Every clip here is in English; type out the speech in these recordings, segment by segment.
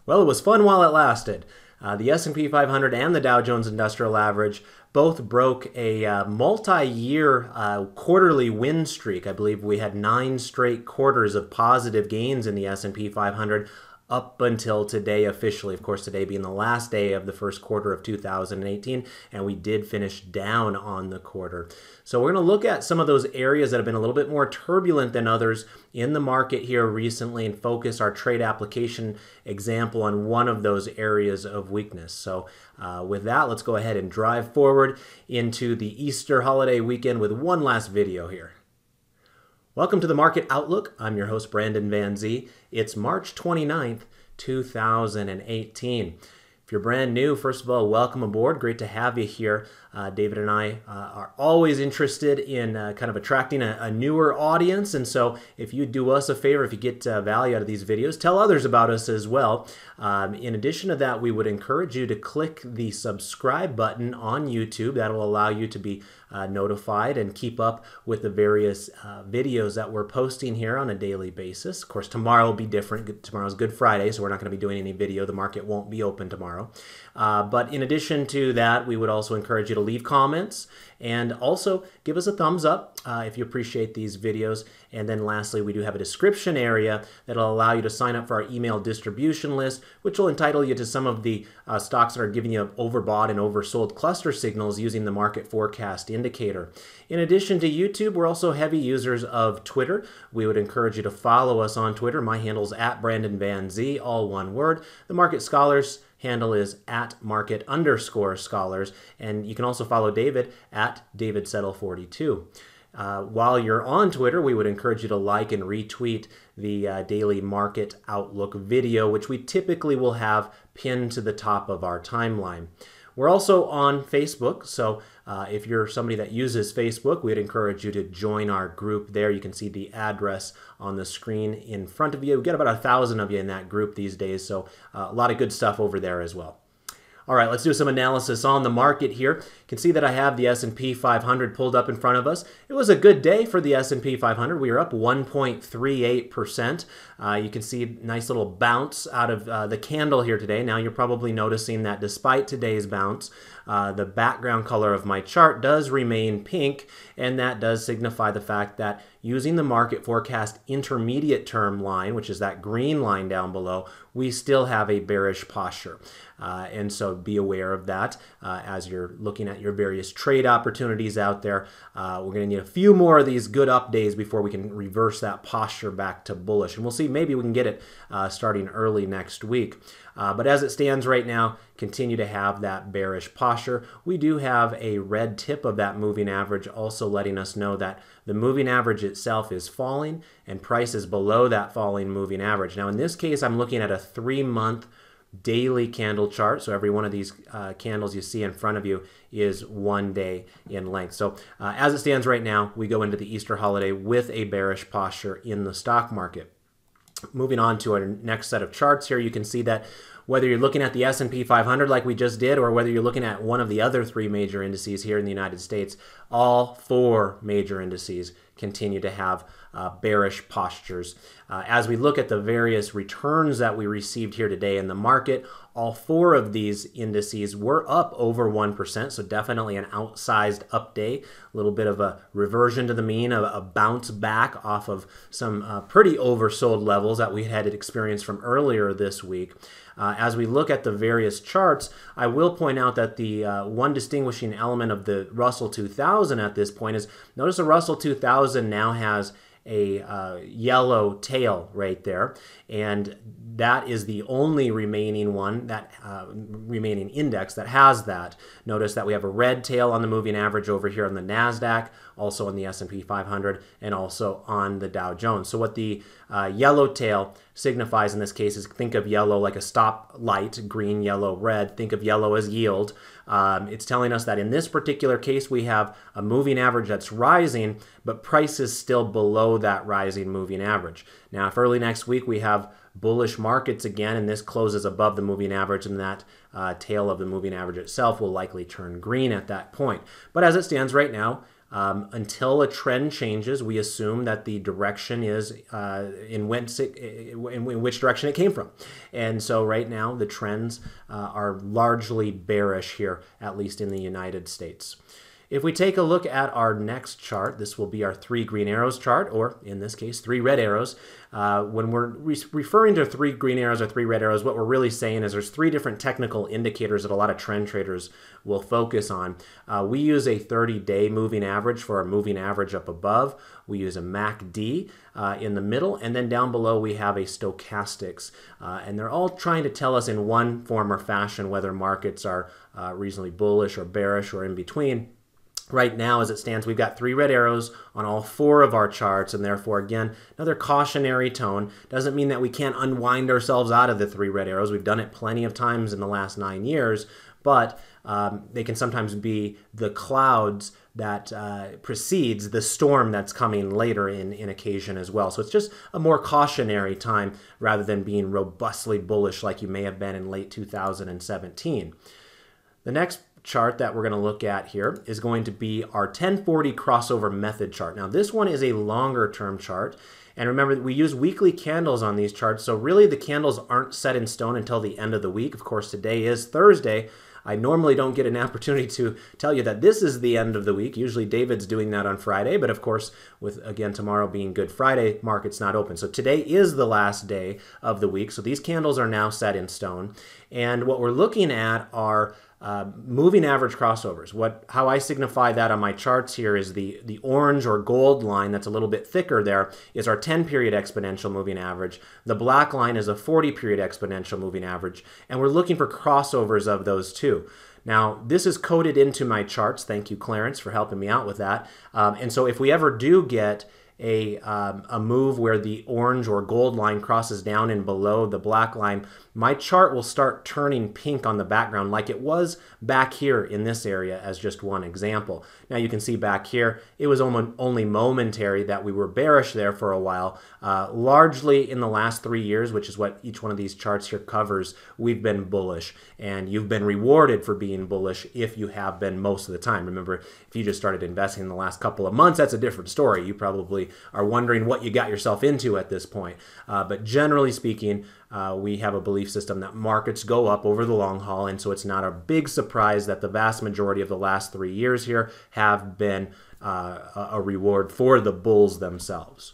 Well, it was fun while it lasted. The S&P 500 and the Dow Jones Industrial Average both broke a multi-year quarterly win streak. I believe we had 9 straight quarters of positive gains in the S&P 500 up until today officially. Of course, today being the last day of the first quarter of 2018, and we did finish down on the quarter. So we're going to look at some of those areas that have been a little bit more turbulent than others in the market here recently and focus our trade application example on one of those areas of weakness. So with that, let's go ahead and drive forward into the Easter holiday weekend with one last video here. Welcome to the Market Outlook. I'm your host, Brandon Van Zee. It's March 29th, 2018. If you're brand new, first of all, welcome aboard. Great to have you here. David and I are always interested in kind of attracting a newer audience. And so if you do us a favor, if you get value out of these videos, tell others about us as well. In addition to that, we would encourage you to click the subscribe button on YouTube. That'll allow you to be notified and keep up with the various videos that we're posting here on a daily basis. Of course, tomorrow will be different. Tomorrow's Good Friday, so we're not going to be doing any video. The market won't be open tomorrow. But in addition to that, we would also encourage you to leave comments and also give us a thumbs up if you appreciate these videos. And then lastly, we do have a description area that'll allow you to sign up for our email distribution list, which will entitle you to some of the stocks that are giving you overbought and oversold cluster signals using the market forecast indicator. In addition to YouTube, we're also heavy users of Twitter. We would encourage you to follow us on Twitter. My handle's @BrandonVanZee, all one word. The Market Scholars handle is @market_scholars, and you can also follow David @DavidSettle42. While you're on Twitter, we would encourage you to like and retweet the daily Market Outlook video, which we typically will have pinned to the top of our timeline. We're also on Facebook, so if you're somebody that uses Facebook, we'd encourage you to join our group there. You can see the address on the screen in front of you. We get about 1,000 of you in that group these days, so a lot of good stuff over there as well. All right, let's do some analysis on the market here. You can see that I have the S&P 500 pulled up in front of us. It was a good day for the S&P 500. We were up 1.38%. You can see a nice little bounce out of the candle here today. Now you're probably noticing that despite today's bounce, the background color of my chart does remain pink, and that does signify the fact that using the market forecast intermediate term line, which is that green line down below, we still have a bearish posture. And so be aware of that as you're looking at your various trade opportunities out there. We're going to need a few more of these good up days before we can reverse that posture back to bullish. And we'll see, maybe we can get it starting early next week. But as it stands right now, continue to have that bearish posture. We do have a red tip of that moving average also letting us know that the moving average itself is falling and price is below that falling moving average. Now in this case, I'm looking at a 3-month daily candle chart. So every one of these candles you see in front of you is 1 day in length. So as it stands right now, we go into the Easter holiday with a bearish posture in the stock market. Moving on to our next set of charts here, you can see that whether you're looking at the S&P 500 like we just did, or whether you're looking at one of the other 3 major indices here in the United States, all 4 major indices continue to have bearish postures. As we look at the various returns that we received here today in the market, all 4 of these indices were up over 1%, so definitely an outsized up day, a little bit of a reversion to the mean, a bounce back off of some pretty oversold levels that we had experienced from earlier this week. As we look at the various charts, I will point out that the one distinguishing element of the Russell 2000 at this point is, notice the Russell 2000 now has a yellow tail right there, and that is the only remaining one, that remaining index that has that. Notice that we have a red tail on the moving average over here on the NASDAQ, also on the S&P 500, and also on the Dow Jones. So what the yellow tail signifies in this case is, think of yellow like a stop light, green, yellow, red. Think of yellow as yield. It's telling us that in this particular case, we have a moving average that's rising, but price is still below that rising moving average. Now, if early next week we have bullish markets again, and this closes above the moving average, and that tail of the moving average itself will likely turn green at that point. But as it stands right now, Until a trend changes, we assume that the direction is in which direction it came from. And so right now, the trends are largely bearish here, at least in the United States. If we take a look at our next chart, this will be our 3 green arrows chart, or in this case, 3 red arrows. When we're referring to 3 green arrows or 3 red arrows, what we're really saying is there's 3 different technical indicators that a lot of trend traders will focus on. We use a 30-day moving average for our moving average up above. We use a MACD in the middle, and then down below we have a stochastics. And they're all trying to tell us in one form or fashion whether markets are reasonably bullish or bearish or in between. Right now, as it stands, we've got 3 red arrows on all 4 of our charts, and therefore, again, another cautionary tone. Doesn't mean that we can't unwind ourselves out of the 3 red arrows. We've done it plenty of times in the last 9 years, but they can sometimes be the clouds that precedes the storm that's coming later in occasion as well. So it's just a more cautionary time rather than being robustly bullish like you may have been in late 2017. The next chart that we're going to look at here is going to be our 1040 crossover method chart. Now this one is a longer term chart, and remember we use weekly candles on these charts, so really the candles aren't set in stone until the end of the week. Of course, today is Thursday. I normally don't get an opportunity to tell you that this is the end of the week. Usually David's doing that on Friday, but of course, with again tomorrow being Good Friday, market's not open. So today is the last day of the week. So these candles are now set in stone. And what we're looking at are moving average crossovers. How I signify that on my charts here is the orange or gold line that's a little bit thicker there is our 10-period exponential moving average. The black line is a 40-period exponential moving average, and we're looking for crossovers of those two. Now, this is coded into my charts. Thank you, Clarence, for helping me out with that. And so if we ever do get a move where the orange or gold line crosses down and below the black line, my chart will start turning pink on the background like it was back here in this area as just one example. Now you can see back here, it was only momentary that we were bearish there for a while. Largely in the last 3 years, which is what each one of these charts here covers, we've been bullish, and you've been rewarded for being bullish if you have been most of the time. Remember, if you just started investing in the last couple of months, that's a different story. You probably are wondering what you got yourself into at this point. But generally speaking, we have a belief system that markets go up over the long haul, and so it's not a big surprise that the vast majority of the last 3 years here have been a reward for the bulls themselves.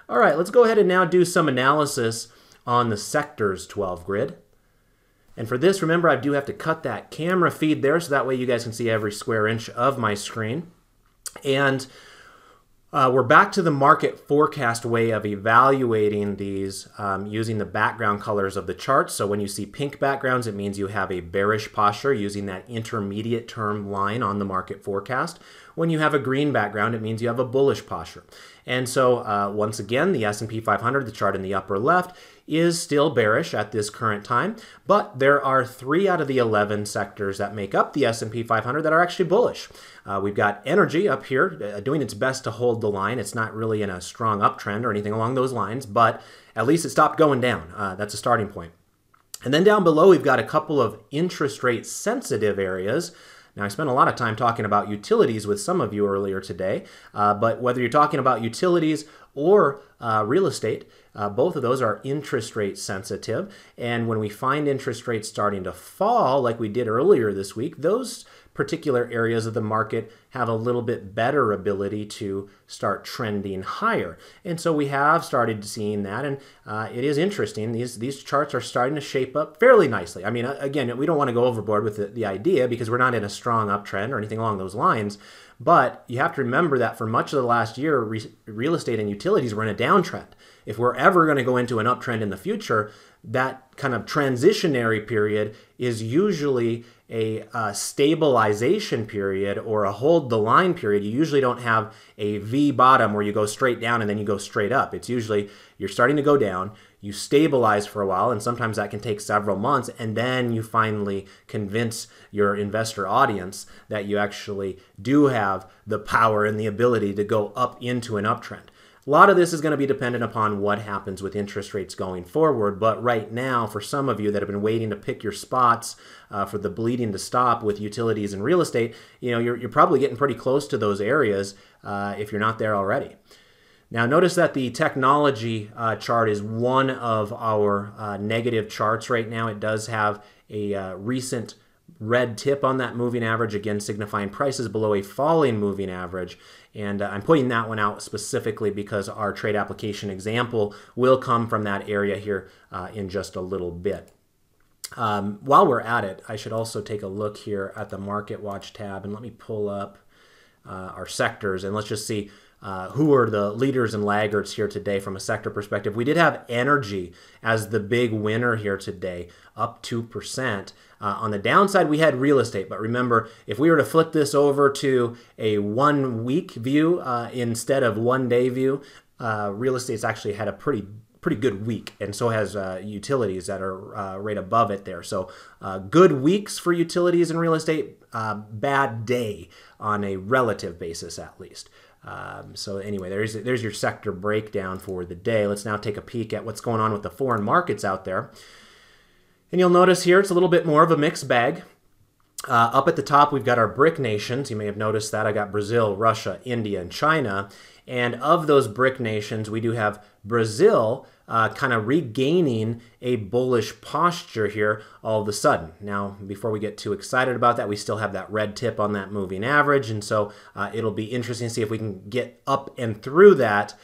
All right, let's go ahead and now do some analysis on the sectors 12 grid. And for this, remember, I do have to cut that camera feed there so that way you guys can see every square inch of my screen. And we're back to the market forecast way of evaluating these using the background colors of the charts. So when you see pink backgrounds, it means you have a bearish posture using that intermediate term line on the market forecast. When you have a green background, it means you have a bullish posture. And so once again, the S&P 500, the chart in the upper left, is still bearish at this current time, but there are 3 out of the 11 sectors that make up the S&P 500 that are actually bullish. We've got energy up here doing its best to hold the line. It's not really in a strong uptrend or anything along those lines, but at least it stopped going down. That's a starting point. And then down below, we've got a couple of interest rate sensitive areas. Now, I spent a lot of time talking about utilities with some of you earlier today, but whether you're talking about utilities or real estate, both of those are interest rate sensitive. And when we find interest rates starting to fall, like we did earlier this week, those particular areas of the market have a little bit better ability to start trending higher. And so we have started seeing that, and it is interesting. These charts are starting to shape up fairly nicely. I mean, again, we don't want to go overboard with the idea because we're not in a strong uptrend or anything along those lines, but you have to remember that for much of the last year, real estate and utilities were in a downtrend. If we're ever going to go into an uptrend in the future, that kind of transitionary period is usually a stabilization period or a hold the line period. You usually don't have a V bottom where you go straight down and then you go straight up. It's usually you're starting to go down, you stabilize for a while, and sometimes that can take several months, and then you finally convince your investor audience that you actually do have the power and the ability to go up into an uptrend. A lot of this is going to be dependent upon what happens with interest rates going forward, but right now, for some of you that have been waiting to pick your spots for the bleeding to stop with utilities and real estate, you're probably getting pretty close to those areas if you're not there already. Now notice that the technology chart is one of our negative charts right now. It does have a recent red tip on that moving average, again signifying prices below a falling moving average. And I'm putting that one out specifically because our trade application example will come from that area here in just a little bit. While we're at it, I should also take a look here at the Market Watch tab, and let me pull up our sectors, and let's just see who are the leaders and laggards here today from a sector perspective. We did have energy as the big winner here today, up 2%. On the downside, we had real estate. But remember, if we were to flip this over to a 1 week view instead of 1 day view, real estate's actually had a pretty good week, and so has utilities that are right above it there. So good weeks for utilities and real estate, bad day on a relative basis at least. So anyway, there's your sector breakdown for the day. Let's now take a peek at what's going on with the foreign markets out there. And you'll notice here it's a little bit more of a mixed bag. Up at the top, we've got our BRIC nations. You may have noticed that. I got Brazil, Russia, India, and China. And of those BRIC nations, we do have Brazil kind of regaining a bullish posture here all of a sudden. Now, before we get too excited about that, we still have that red tip on that moving average. And so it'll be interesting to see if we can get up and through that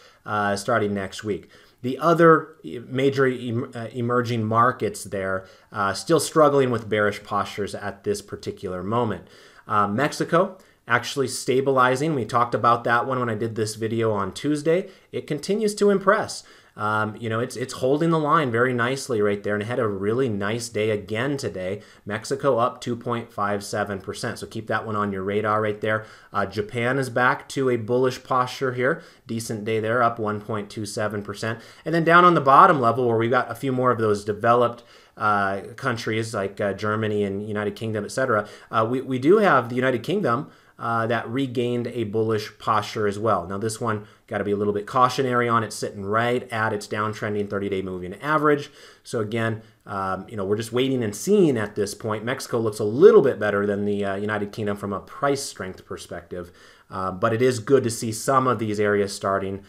starting next week. The other major emerging markets there still struggling with bearish postures at this particular moment. Mexico actually stabilizing. We talked about that one when I did this video on Tuesday. It continues to impress. It's holding the line very nicely right there, and it had a really nice day again today. Mexico up 2.57%, so keep that one on your radar right there. Japan is back to a bullish posture here. Decent day there, up 1.27%. And then down on the bottom level, where we've got a few more of those developed countries like Germany and United Kingdom, etc., we do have the United Kingdom that regained a bullish posture as well. Now this one got to be a little bit cautionary on it, sitting right at its downtrending 30-day moving average. So again, we're just waiting and seeing at this point. Mexico looks a little bit better than the United Kingdom from a price strength perspective, but it is good to see some of these areas starting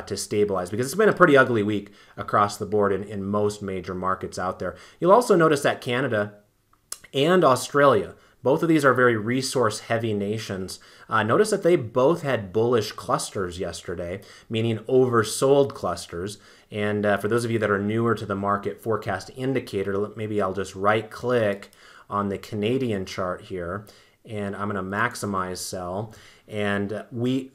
to stabilize, because it's been a pretty ugly week across the board in most major markets out there. You'll also notice that Canada and Australia, both of these are very resource-heavy nations. Notice that they both had bullish clusters yesterday, meaning oversold clusters. And for those of you that are newer to the market forecast indicator, maybe I'll just right-click on the Canadian chart here, and I'm going to maximize sell. And we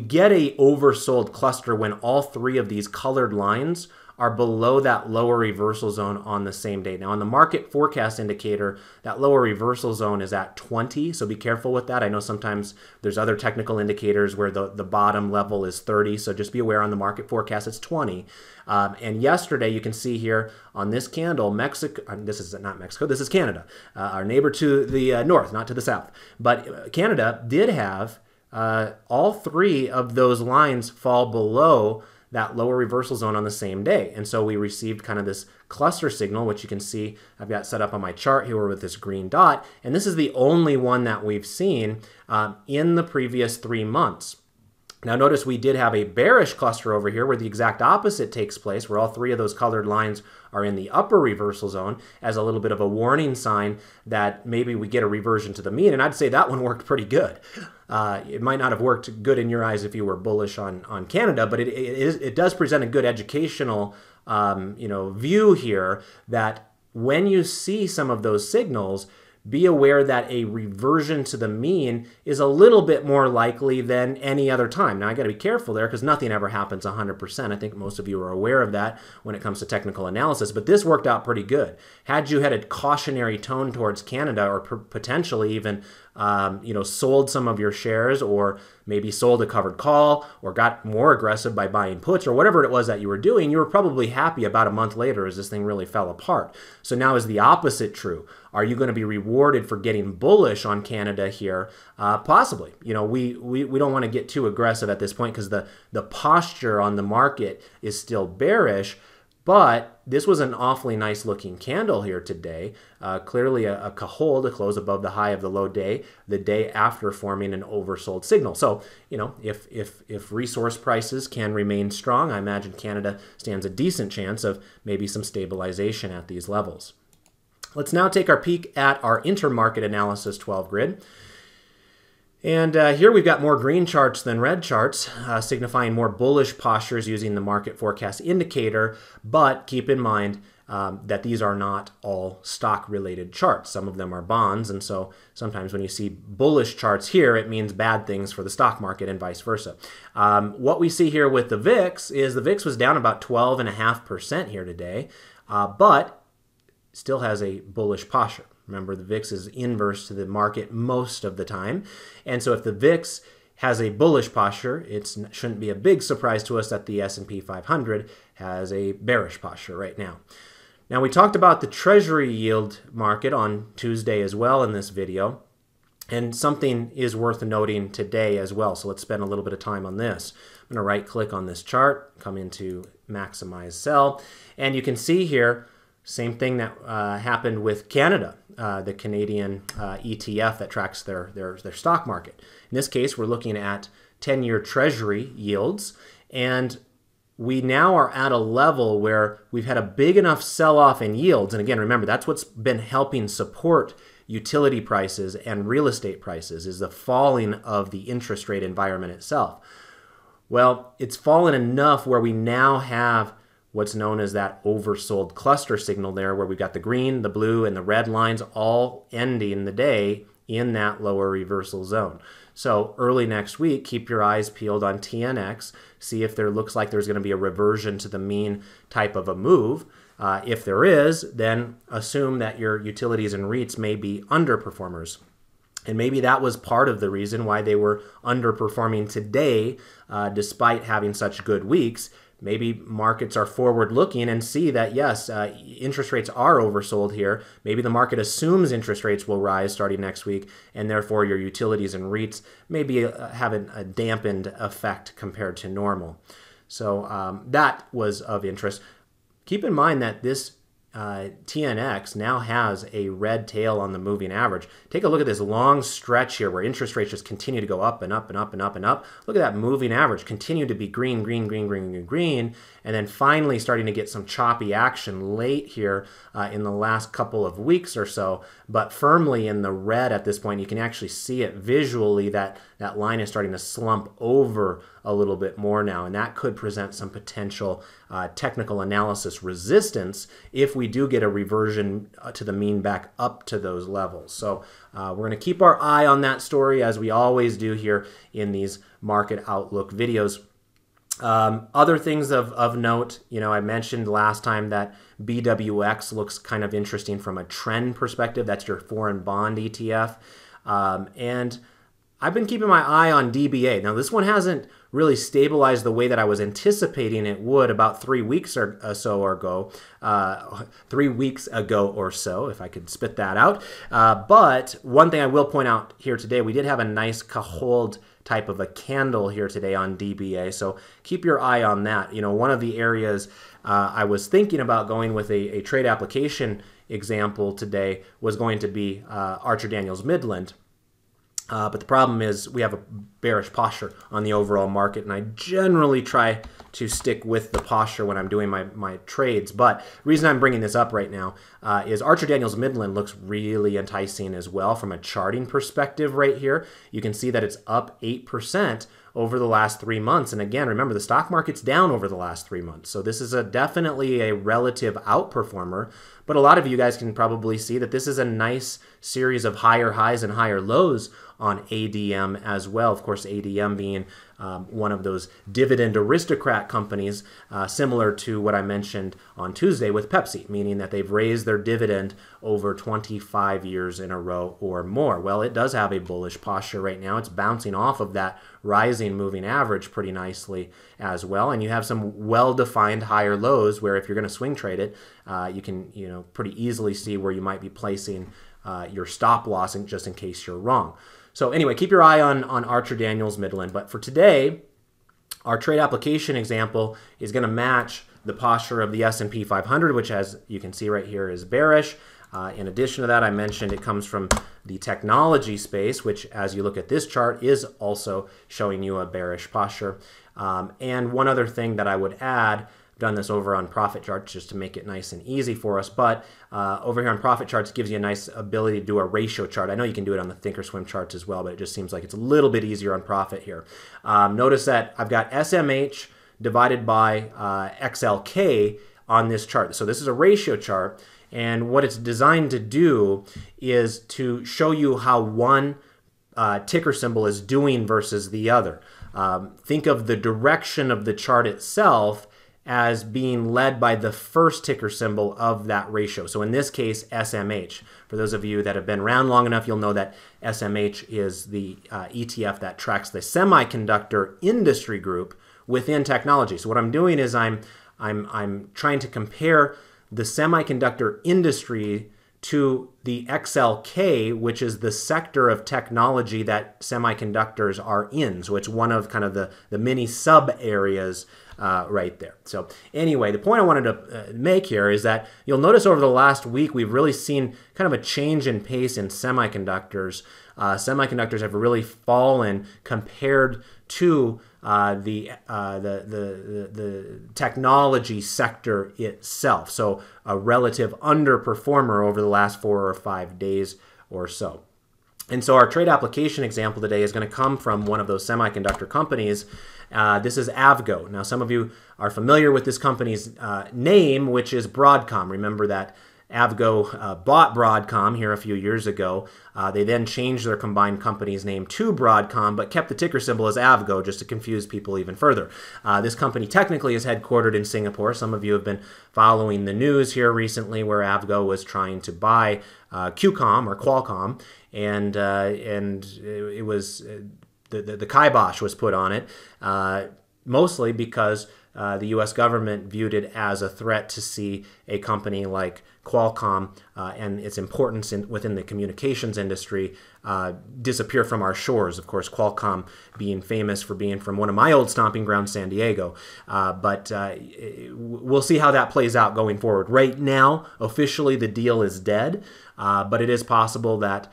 get a oversold cluster when all three of these colored lines are below that lower reversal zone on the same day. Now on the market forecast indicator, that lower reversal zone is at 20, so be careful with that. I know sometimes there's other technical indicators where the bottom level is 30, so just be aware on the market forecast it's 20. And yesterday you can see here on this candle, Mexico, this is not Mexico, this is Canada, our neighbor to the north, not to the south. But Canada did have all three of those lines fall below that lower reversal zone on the same day. And so we received kind of this cluster signal, which you can see I've got set up on my chart here with this green dot. And this is the only one that we've seen in the previous 3 months. Now notice we did have a bearish cluster over here where the exact opposite takes place, where all three of those colored lines are in the upper reversal zone as a little bit of a warning sign that maybe we get a reversion to the mean. And I'd say that one worked pretty good. It might not have worked good in your eyes if you were bullish on Canada, but it does present a good educational view here that when you see some of those signals, be aware that a reversion to the mean is a little bit more likely than any other time. Now, I got to be careful there because nothing ever happens 100%. I think most of you are aware of that when it comes to technical analysis, but this worked out pretty good. Had you had a cautionary tone towards Canada or potentially even sold some of your shares, or maybe sold a covered call, or got more aggressive by buying puts, or whatever it was that you were doing, you were probably happy about a month later as this thing really fell apart. So now is the opposite true? Are you going to be rewarded for getting bullish on Canada here? Possibly. We don't want to get too aggressive at this point because the posture on the market is still bearish. But this was an awfully nice looking candle here today. Clearly a hold to close above the high of the low day, the day after forming an oversold signal. So, if resource prices can remain strong, I imagine Canada stands a decent chance of maybe some stabilization at these levels. Let's now take our peek at our intermarket analysis 12 grid. And here we've got more green charts than red charts, signifying more bullish postures using the market forecast indicator. But keep in mind that these are not all stock-related charts. Some of them are bonds, and so sometimes when you see bullish charts here, it means bad things for the stock market and vice versa. What we see here with the VIX is the VIX was down about 12.5% here today, but still has a bullish posture. Remember, the VIX is inverse to the market most of the time. And so if the VIX has a bullish posture, it shouldn't be a big surprise to us that the S&P 500 has a bearish posture right now. Now, we talked about the Treasury yield market on Tuesday as well in this video. And something is worth noting today as well. So let's spend a little bit of time on this. I'm going to right-click on this chart, come into Maximize Sell. And you can see here, same thing that happened with Canada, the Canadian ETF that tracks their stock market. In this case, we're looking at 10-year Treasury yields, and we now are at a level where we've had a big enough sell-off in yields. And again, remember, that's what's been helping support utility prices and real estate prices, is the falling of the interest rate environment itself. Well, it's fallen enough where we now have what's known as that oversold cluster signal there, where we've got the green, the blue, and the red lines all ending the day in that lower reversal zone. So early next week, keep your eyes peeled on TNX, see if there looks like there's going to be a reversion to the mean type of a move. If there is, then assume that your utilities and REITs may be underperformers. And maybe that was part of the reason why they were underperforming today, despite having such good weeks. Maybe markets are forward-looking and see that, yes, interest rates are oversold here. Maybe the market assumes interest rates will rise starting next week, and therefore your utilities and REITs maybe have a dampened effect compared to normal. So that was of interest. Keep in mind that this TNX now has a red tail on the moving average. Take a look at this long stretch here where interest rates just continue to go up and up and up and up and up. Look at that moving average continue to be green, green, green, green, green, green, and then finally starting to get some choppy action late here in the last couple of weeks or so, but firmly in the red at this point. You can actually see it visually that that line is starting to slump over a little bit more now, and that could present some potential technical analysis resistance if we do get a reversion to the mean back up to those levels. So we're going to keep our eye on that story, as we always do here in these market outlook videos. Other things of note, I mentioned last time that BWX looks kind of interesting from a trend perspective. That's your foreign bond ETF. And I've been keeping my eye on DBA. Now, this one hasn't really stabilized the way that I was anticipating it would about 3 weeks or so ago. 3 weeks ago or so, if I could spit that out. But one thing I will point out here today, we did have a nice hold type of a candle here today on DBA. So keep your eye on that. One of the areas I was thinking about going with a trade application example today was going to be Archer Daniels Midland. But the problem is we have a bearish posture on the overall market, and I generally try to stick with the posture when I'm doing my trades. But the reason I'm bringing this up right now is Archer Daniels Midland looks really enticing as well from a charting perspective right here. You can see that it's up 8% over the last 3 months. And again, remember, the stock market's down over the last 3 months. So this is definitely a relative outperformer. But a lot of you guys can probably see that this is a nice series of higher highs and higher lows on ADM as well. Of course, ADM being one of those dividend aristocrat companies, similar to what I mentioned on Tuesday with Pepsi, meaning that they've raised their dividend over 25 years in a row or more. Well, it does have a bullish posture right now. It's bouncing off of that rising moving average pretty nicely as well. And you have some well-defined higher lows where if you're going to swing trade it, you can pretty easily see where you might be placing your stop loss just in case you're wrong. So anyway, keep your eye on Archer Daniels Midland. But for today, our trade application example is going to match the posture of the S&P 500, which, as you can see right here, is bearish. In addition to that, I mentioned it comes from the technology space, which, as you look at this chart, is also showing you a bearish posture. And one other thing that I would add, I've done this over on profit charts just to make it nice and easy for us, but over here on profit charts gives you a nice ability to do a ratio chart. I know you can do it on the Thinkorswim charts as well, but it just seems like it's a little bit easier on profit here. Notice that I've got SMH divided by XLK on this chart. So this is a ratio chart, and what it's designed to do is to show you how one ticker symbol is doing versus the other. Think of the direction of the chart itself as being led by the first ticker symbol of that ratio. So in this case, SMH. For those of you that have been around long enough, you'll know that SMH is the ETF that tracks the semiconductor industry group within technology. So what I'm doing is I'm trying to compare the semiconductor industry to the XLK, which is the sector of technology that semiconductors are in. So it's one of kind of the many sub areas right there. So anyway, the point I wanted to make here is that you'll notice over the last week we've really seen kind of a change in pace in semiconductors. Semiconductors have really fallen compared to the technology sector itself. So a relative underperformer over the last 4 or 5 days or so. And so our trade application example today is going to come from one of those semiconductor companies. This is Avgo. Now, some of you are familiar with this company's name, which is Broadcom. Remember that Avgo bought Broadcom here a few years ago. They then changed their combined company's name to Broadcom, but kept the ticker symbol as Avgo just to confuse people even further. This company technically is headquartered in Singapore. Some of you have been following the news here recently where Avgo was trying to buy QCOM or Qualcomm, and it was the kibosh was put on it, mostly because the U.S. government viewed it as a threat to see a company like Qualcomm and its importance within the communications industry disappear from our shores. Of course, Qualcomm being famous for being from one of my old stomping grounds, San Diego. But we'll see how that plays out going forward. Right now, officially, the deal is dead, but it is possible that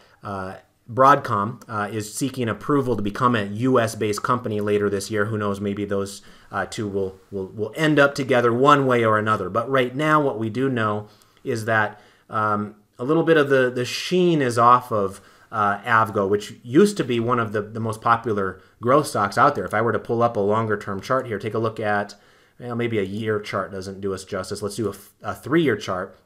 Broadcom is seeking approval to become a U.S.-based company later this year. Who knows, maybe those two will end up together one way or another. But right now, what we do know is that a little bit of the sheen is off of Avgo, which used to be one of the most popular growth stocks out there. If I were to pull up a longer-term chart here, take a look at, well, maybe a year chart doesn't do us justice. Let's do a 3-year chart.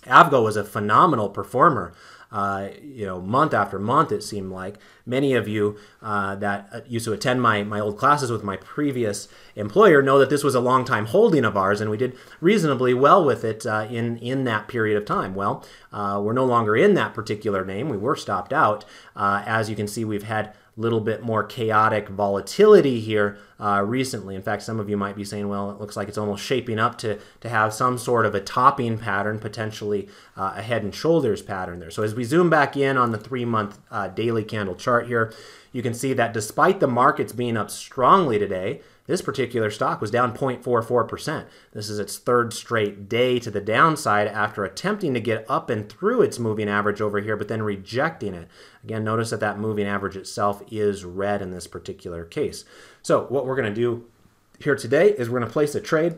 Avgo was a phenomenal performer. Month after month, it seemed like. Many of you that used to attend my old classes with my previous employer know that this was a long-time holding of ours, and we did reasonably well with it in that period of time. Well, we're no longer in that particular name. We were stopped out. As you can see, we've had a little bit more chaotic volatility here recently. In fact, some of you might be saying, well, it looks like it's almost shaping up to have some sort of a topping pattern, potentially a head and shoulders pattern there. So as we zoom back in on the 3-month daily candle chart here, you can see that despite the markets being up strongly today, this particular stock was down 0.44%. This is its 3rd straight day to the downside after attempting to get up and through its moving average over here, but then rejecting it. Again, notice that that moving average itself is red in this particular case. So what we're going to do here today is we're going to place a trade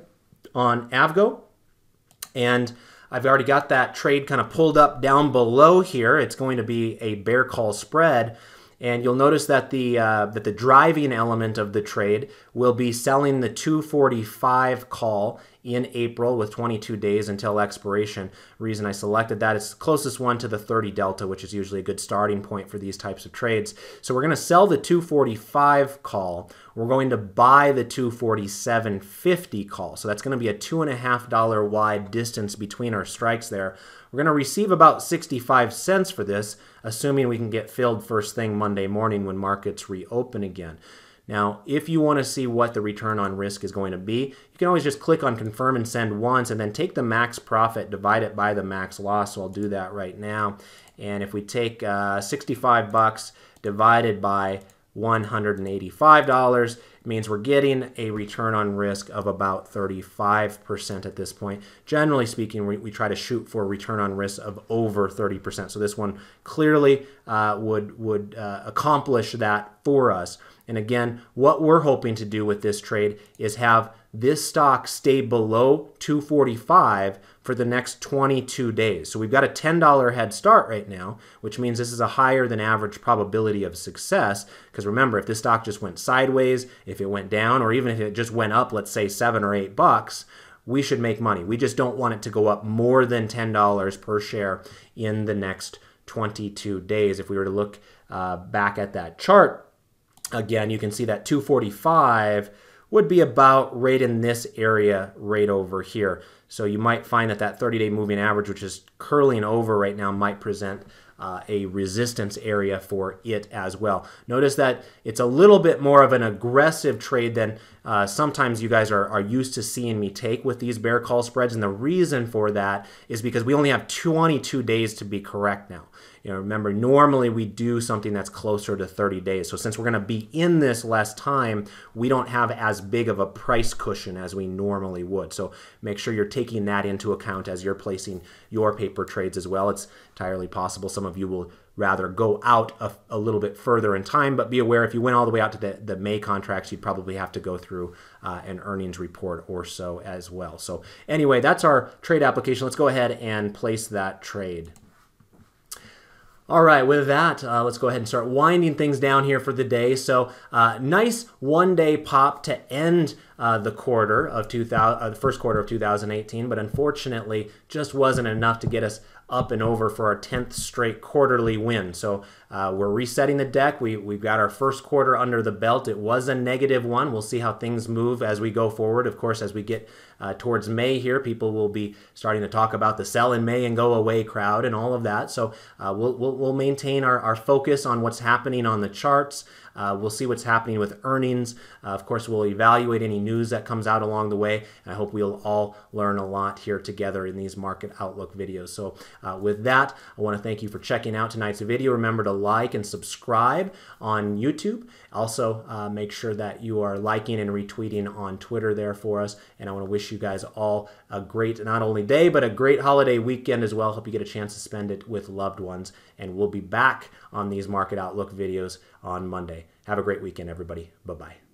on Avgo, and I've already got that trade kind of pulled up down below here. It's going to be a bear call spread. And you'll notice that the driving element of the trade will be selling the 245 call in April with 22 days until expiration. Reason I selected that, it's the closest one to the 30 delta, which is usually a good starting point for these types of trades. So we're going to sell the 245 call. We're going to buy the 247.50 call. So that's going to be a $2.50 wide distance between our strikes there. We're going to receive about 65 cents for this, assuming we can get filled first thing Monday morning when markets reopen again. Now, if you want to see what the return on risk is going to be, you can always just click on confirm and send once and then take the max profit, divide it by the max loss. So I'll do that right now. And if we take 65 bucks divided by $185, it means we're getting a return on risk of about 35% at this point. Generally speaking, we try to shoot for a return on risk of over 30%. So this one clearly would accomplish that for us. And again, what we're hoping to do with this trade is have this stock stay below 245 for the next 22 days. So we've got a $10 head start right now, which means this is a higher than average probability of success. Because remember, if this stock just went sideways, if it went down, or even if it just went up, let's say $7 or $8, we should make money. We just don't want it to go up more than $10 per share in the next 22 days. If we were to look back at that chart, again, you can see that 245 would be about right in this area right over here. So you might find that that 30-day moving average, which is curling over right now, might present a resistance area for it as well. Notice that it's a little bit more of an aggressive trade than sometimes you guys are used to seeing me take with these bear call spreads. And the reason for that is because we only have 22 days to be correct now. Remember, normally we do something that's closer to 30 days. So since we're going to be in this less time, we don't have as big of a price cushion as we normally would. So make sure you're taking that into account as you're placing your paper trades as well. It's entirely possible some of you will rather go out a little bit further in time, but be aware if you went all the way out to the May contracts, you'd probably have to go through an earnings report or so as well. So anyway, that's our trade application. Let's go ahead and place that trade. All right, with that, let's go ahead and start winding things down here for the day. So nice one-day pop to end the quarter of the first quarter of 2018, but unfortunately just wasn't enough to get us up and over for our 10th straight quarterly win. So we're resetting the deck. We've got our first quarter under the belt. It was a -1. We'll see how things move as we go forward. Of course, as we get towards May here, people will be starting to talk about the sell in May and go away crowd and all of that. So we'll maintain our focus on what's happening on the charts. We'll see what's happening with earnings. Of course, we'll evaluate any news that comes out along the way. And I hope we'll all learn a lot here together in these market outlook videos. So with that, I want to thank you for checking out tonight's video. Remember to like and subscribe on YouTube. Also, make sure that you are liking and retweeting on Twitter there for us. And I want to wish you guys all a great, not only day, but a great holiday weekend as well. Hope you get a chance to spend it with loved ones. And we'll be back on these market outlook videos on Monday. Have a great weekend, everybody. Bye-bye.